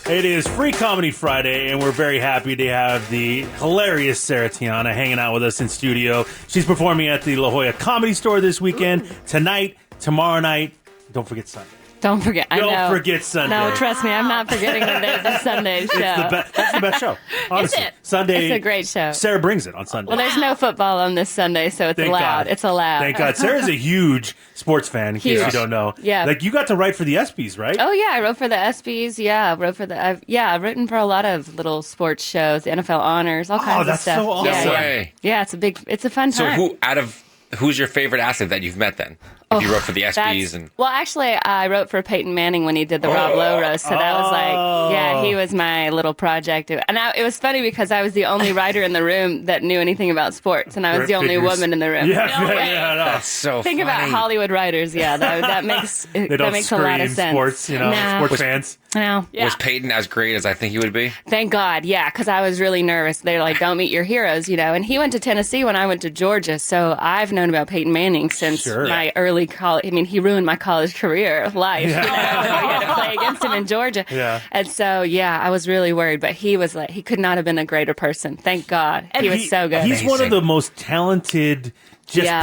It is Free Comedy Friday, and we're very happy to have the hilarious Sarah Tiana hanging out with us in studio. She's performing at the La Jolla Comedy Store this weekend, tonight, tomorrow night. Don't forget Sunday. Don't forget. I know. Don't forget Sunday. No, trust me, I'm not forgetting that there's a Sunday show. That's the best show. Honestly. Is it? Sunday. It's a great show. Sarah brings it on Sunday. Well, there's no football on this Sunday, so it's Thank allowed. God. It's allowed. Thank God. Sarah's a huge sports fan, in case you don't know. Yeah. Like, you got to write for the ESPYs, right? Oh, yeah, I wrote for the ESPYs. Yeah, I've written for a lot of little sports shows, the NFL Honors, all kinds of that's stuff. so awesome. Yeah, No yeah. way. Yeah, it's a fun time. So who's your favorite athlete that you've met then? If you wrote for the ESPYs Well, actually, I wrote for Peyton Manning when he did the Rob Lowe roast, so that was like, he was my little project. And it was funny because I was the only writer in the room that knew anything about sports, and I was the only woman in the room. Yeah, No way. no. That's so Think funny. about Hollywood writers. Yeah, that makes They don't that makes a lot of screen sense. sports, No. sports fans. No. Yeah. Was Peyton as great as I think he would be? Thank God, yeah, because I was really nervous. They're like, don't meet your heroes, And he went to Tennessee when I went to Georgia, so I've known about Peyton Manning since my early college. I mean, he ruined my college career life. Yeah. We had to play against him in Georgia. Yeah. And so, I was really worried, but he was like, he could not have been a greater person. Thank God. He was so good. He's one of the most talented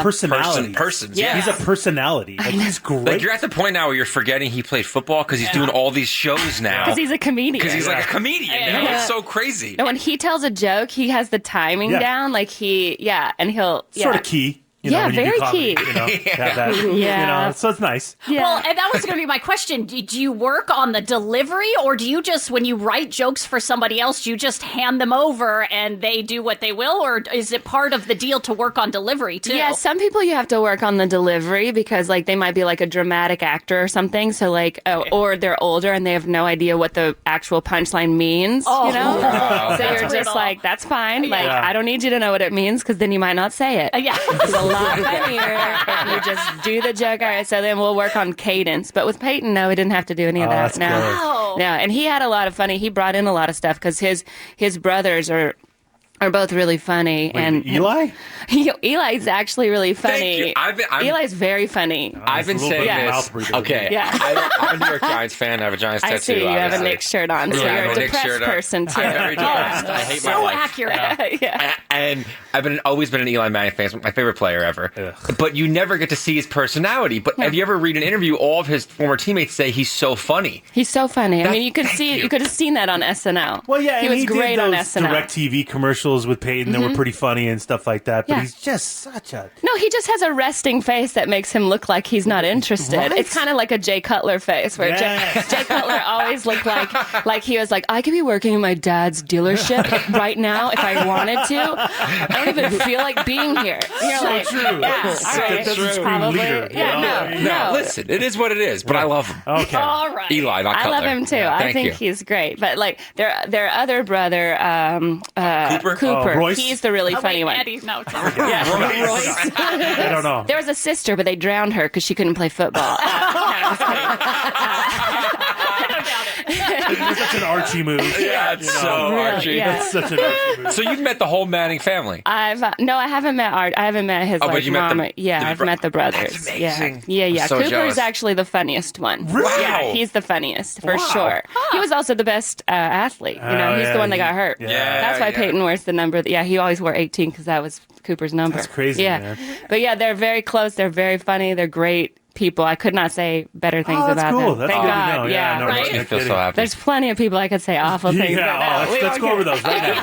personalities. Persons, Yeah. He's a personality. Like, he's great. Like, you're at the point now where you're forgetting he played football because he's doing all these shows now. Because he's a comedian. Because he's like a comedian. It's so crazy. And when he tells a joke, he has the timing down. Like and he'll sort of key. Yeah, when you do very comedy, key. to have that, Yeah. so it's nice. Yeah. Well, and that was going to be my question. Do you work on the delivery, or do you just, when you write jokes for somebody else, you just hand them over and they do what they will? Or is it part of the deal to work on delivery, too? Yeah, some people you have to work on the delivery because, like, they might be, like, a dramatic actor or something. So, like, or they're older and they have no idea what the actual punchline means, Oh. Wow. So you're That's just brutal. like, that's fine. Like, Yeah. I don't need you to know what it means because then you might not say it. Yeah. It's a lot funnier if you just do the joke. All right, so then we'll work on cadence. But with Peyton, no, we didn't have to do any of that. That's No. good. Wow. No, and he had a lot of funny. He brought in a lot of stuff because his brothers are both really funny. Wait, and Eli? Eli's actually really funny. Thank you. Eli's very funny. I've been He's a little saying bit of a this. mouth breather. Okay. Yeah. I'm a New York Giants fan. I have a Giants tattoo. I see you have a obviously. Knicks shirt on, so Yeah, I you're have a a Knicks depressed shirt on. person too. I'm very depressed. I hate my So life. accurate. Yeah. And I've always been an Eli Manning fan. He's my favorite player ever. Ugh. But you never get to see his personality. But have you ever read an interview? All of his former teammates say he's so funny. He's so funny. I mean, you could Thank see you. you could have seen that on SNL. Well, yeah, he and was great did on those SNL. direct TV commercials with Peyton that were pretty funny and stuff like that. But Yeah. he's just such a... No, he just has a resting face that makes him look like he's not interested. Right? It's kind of like a Jay Cutler face, where Yes. Jay Cutler always looked like he was like, I could be working in my dad's dealership right now if I wanted to. I don't even feel like being here. And you're like, true. yeah, So all right, that doesn't scream probably. leader, you Yeah, know? no. Listen, it is what it is. But I love him. Okay. All right. Eli, not I Cutler. love him too. I Thank think you. he's great. But like their other brother, Cooper? Cooper, Royce? he's the really Oh, funny wait, one. Eddie, no, it's Yeah, Royce. I don't know. There was a sister, but they drowned her because she couldn't play football. No, I'm just kidding. It's such an Archie move. Yeah, it's so Archie. Yeah. It's such an Archie move. So you've met the whole Manning family. I haven't met Art. I haven't met his Oh, but like you met mom. the- Yeah, the I've bro- met the brothers. That's amazing. Yeah. I'm so Cooper's jealous. actually the funniest one. Really? Yeah, he's the funniest for Wow. sure. He was also the best athlete. He's yeah, the one that got hurt. yeah. That's why Yeah. Peyton wears the number. Yeah, he always wore 18 because that was Cooper's number. That's crazy, Yeah, man. but yeah, they're very close. They're very funny. They're great people. I could not say better things that's about cool. them. That's Thank good to God. know. Yeah, no, right? no I feel kidding. so happy. There's plenty of people I could say awful things about. Let's go over those right now.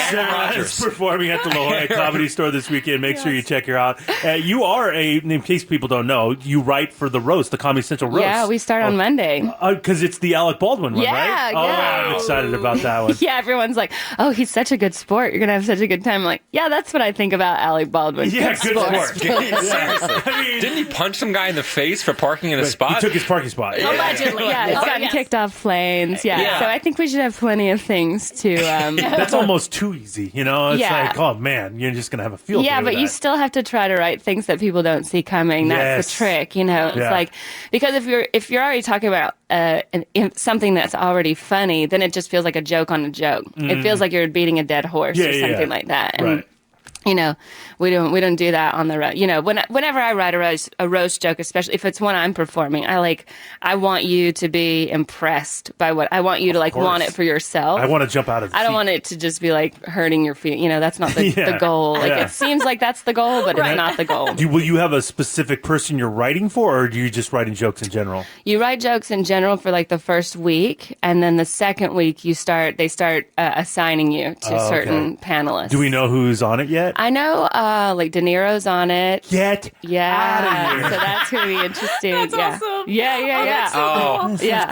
Sarah Rodgers. is performing at the La Jolla Comedy Store this weekend. Make sure you check her out. You are in case people don't know, you write for the roast, the Comedy Central roast. Yeah, we start on Monday. Because it's the Alec Baldwin one, Yeah, right? Oh, yeah. I'm excited about that one. Yeah, everyone's like, "Oh, he's such a good sport. You're gonna have such a good time." I'm like, yeah, that's what I think about Alec Baldwin. Yeah, good sport. Seriously. I mean, Didn't he punch some guy in the face for parking in a spot? he took his parking spot. Allegedly. Yeah, he's Oh, gotten yes. kicked off planes. Yeah. Yeah. So I think we should have plenty of things to. That's almost too easy, you know? It's Yeah. like, oh man, you're just going to have a field day Yeah, with but you that. still have to try to write things that people don't see coming. That's Yes. the trick, It's Yeah. like because if you're already talking about something that's already funny, then it just feels like a joke on a joke. It feels like you're beating a dead horse Yeah, or yeah, something yeah. like that. And Right. we don't do that on the roast. Whenever I write a roast joke, especially if it's one I'm performing, I want you to be impressed by what I want you to want it for yourself. I want to jump out of the I don't seat. want it to just be hurting your feet. That's not the goal. It seems like that's the goal, but it's not the goal. Will you have a specific person you're writing for, or do you just writing jokes in general? You write jokes in general for the first week, and then the second week they start assigning you to certain panelists. Do we know who's on it yet? I know, De Niro's on it. Get out of here. So that's going to be interesting. That's awesome. Yeah. Oh, Yeah.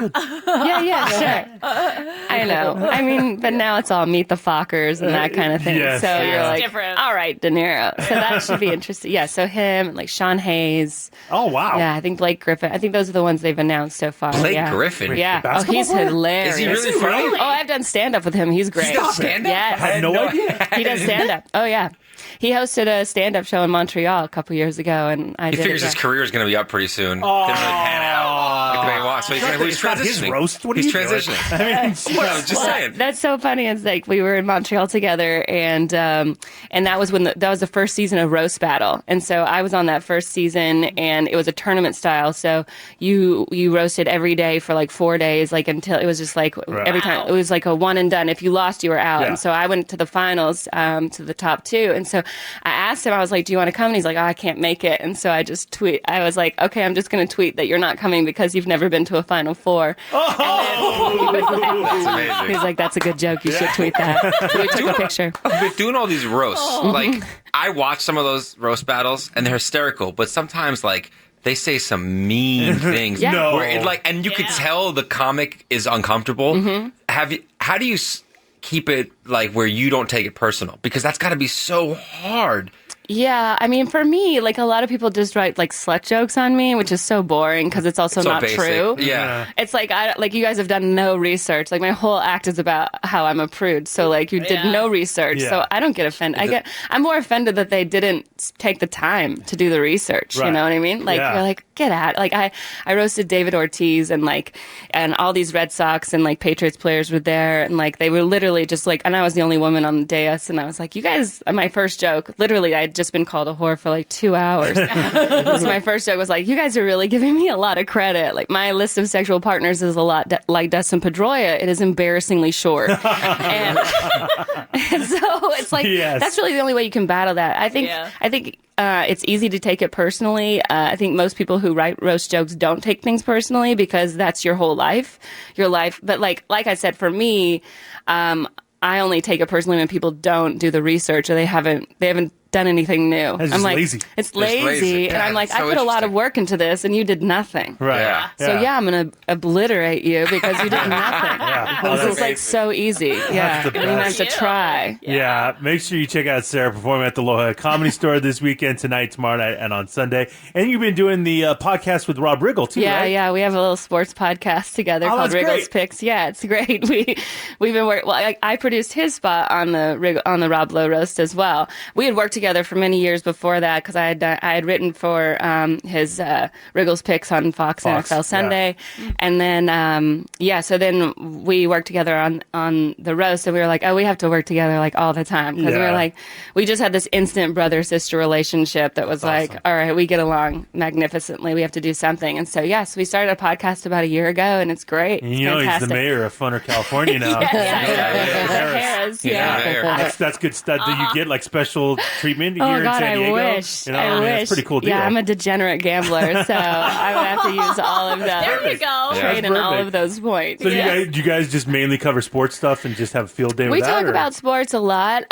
Sure. I know. I mean, but now it's all Meet the Fockers and that kind of thing. Yes. So you're It's like, different. all right, De Niro. So that should be interesting. Yeah. So him, Sean Hayes. Oh, wow. Yeah, I think Blake Griffin. I think those are the ones they've announced so far. Blake Griffin? Yeah. The Oh, basketball he's player? hilarious. Is he really funny? Oh, I've done stand up with him. He's great. He does stand-up? Yes. I had no idea. He does stand up. Oh yeah. He hosted a stand up show in Montreal a couple years ago, and I He did figures it. his career is going to be up pretty soon. Oh. Didn't really pan out. Like the way he walks. So he's It's not his transitioning. roast. What are He's you doing? transitioning. I mean, Well, I was just saying. That's so funny. It's we were in Montreal together, and that was when that was the first season of Roast Battle, and so I was on that first season, and it was a tournament style. So you roasted every day for 4 days, until it was just every time it was a one and done. If you lost, you were out. Yeah. And so I went to the finals, to the top two, and so I asked him, I was like, "Do you want to come?" And he's like, "Oh, I can't make it." And so I was like, "Okay, I'm just going to tweet that you're not coming because you've never been to a Final Four." That's amazing. He's like, "That's a good joke. You should tweet that." So we took a picture. With doing all these roasts, I watch some of those roast battles and they're hysterical, but sometimes they say some mean things. Yeah. No. Where and you could tell the comic is uncomfortable. Mm-hmm. How do you keep it where you don't take it personal? Because that's got to be so hard. Yeah, I mean, for me, a lot of people just write slut jokes on me, which is so boring because it's also So not basic. true. Yeah. It's you guys have done no research. My whole act is about how I'm a prude. So you did no research. Yeah. So I don't get offended. I'm more offended that they didn't take the time to do the research. Right. You know what I mean? You're get out. I roasted David Ortiz and all these Red Sox and Patriots players were there, and they were literally just and I was the only woman on the dais, and I was like, you guys, my first joke, literally I'd just been called a whore for 2 hours. So my first joke was you guys are really giving me a lot of credit. My list of sexual partners is a lot like Dustin Pedroia. It is embarrassingly short. and so it's Yes. that's really the only way you can battle that. I think it's easy to take it personally. I think most people who write roast jokes don't take things personally because that's your whole life, But like I said, for me, I only take it personally when people don't do the research or they haven't done anything new. It's just lazy. It's lazy. And Yeah, I'm that's I so put a lot of interesting. work into this and you did nothing. Right. Yeah. So yeah, I'm going to obliterate you because you did nothing. Oh, This that's is so easy. Yeah. the You don't even have to best. try. Yeah, make sure you check out Sarah performing at the La Jolla Comedy Store this weekend, tonight, tomorrow night, and on Sunday. And you've been doing the podcast with Rob Riggle, too, Yeah, right? yeah, we have a little sports podcast together called that's Wriggle's great. Picks. Yeah, it's great. We've been working. Well, I produced his spot on the Rob Lowe roast as well. We had worked together for many years before that because I had written for his Wriggle's Picks on Fox and NFL Sunday, and then so then we worked together on the roast, and we were like, oh, we have to work together all the time because we were we just had this instant brother sister relationship that was all right, we get along magnificently. We have to do something, and so we started a podcast about a year ago, and it's great. And It's you know he's fantastic. the mayor of Funner, California now. Harris, yeah. That's good stuff. Do you get special treatment Oh here in God, San I Diego? wish. You know, I wish. That's a pretty cool deal. Yeah, I'm a degenerate gambler, so I would have to use all of that. There you go. Trade in all perfect. of those points. So do you guys just mainly cover sports stuff and just have a field day We with that? talk about sports a lot.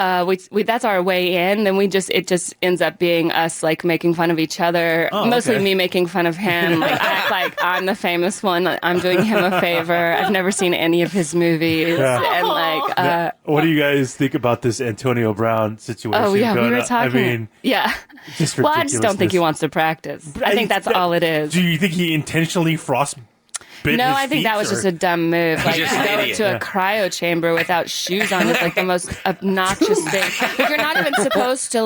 We that's our way in. Then it just ends up being us making fun of each other. Oh, Mostly okay. me making fun of him. I act like I'm the famous one. I'm doing him a favor. I've never seen any of his movies, and What do you guys think about this Antonio Brown situation? oh yeah, we going were on? talking. I mean, yeah. just Well, I just don't think he ridiculousness. wants to practice. I think that's all it is. Do you think he intentionally frostbit No, his I think feet, that was or- just a dumb move. just to an go idiot. to a cryo chamber without shoes on is the most obnoxious thing. You're not even supposed to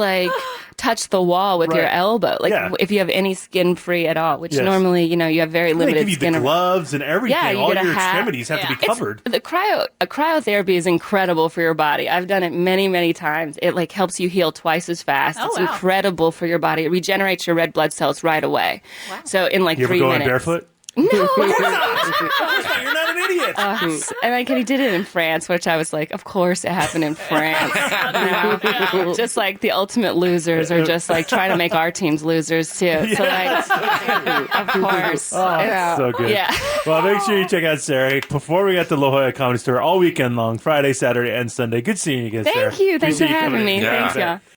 touch the wall with your elbow. Like if you have any skin free at all, which normally, you have very limited They give you skin. the gloves and everything. Yeah, you all get your a hat. extremities have to be covered. The cryotherapy is incredible for your body. I've done it many, many times. It like helps you heal twice as fast. It's incredible for your body. It regenerates your red blood cells right away. Wow. So in like 3 minutes. You ever go in barefoot? No. Of course not. You're not an idiot. And like he did it in France, which I was like, of course it happened in France. Just like the ultimate losers are just like trying to make our teams losers too. So like, of course. So good. Yeah. Well, make sure you check out Sarah performing at the La Jolla Comedy Store all weekend long, Friday, Saturday, and Sunday. Good seeing you again, Sarah. Thank you. Thanks for having me. Yeah. Thanks, y'all.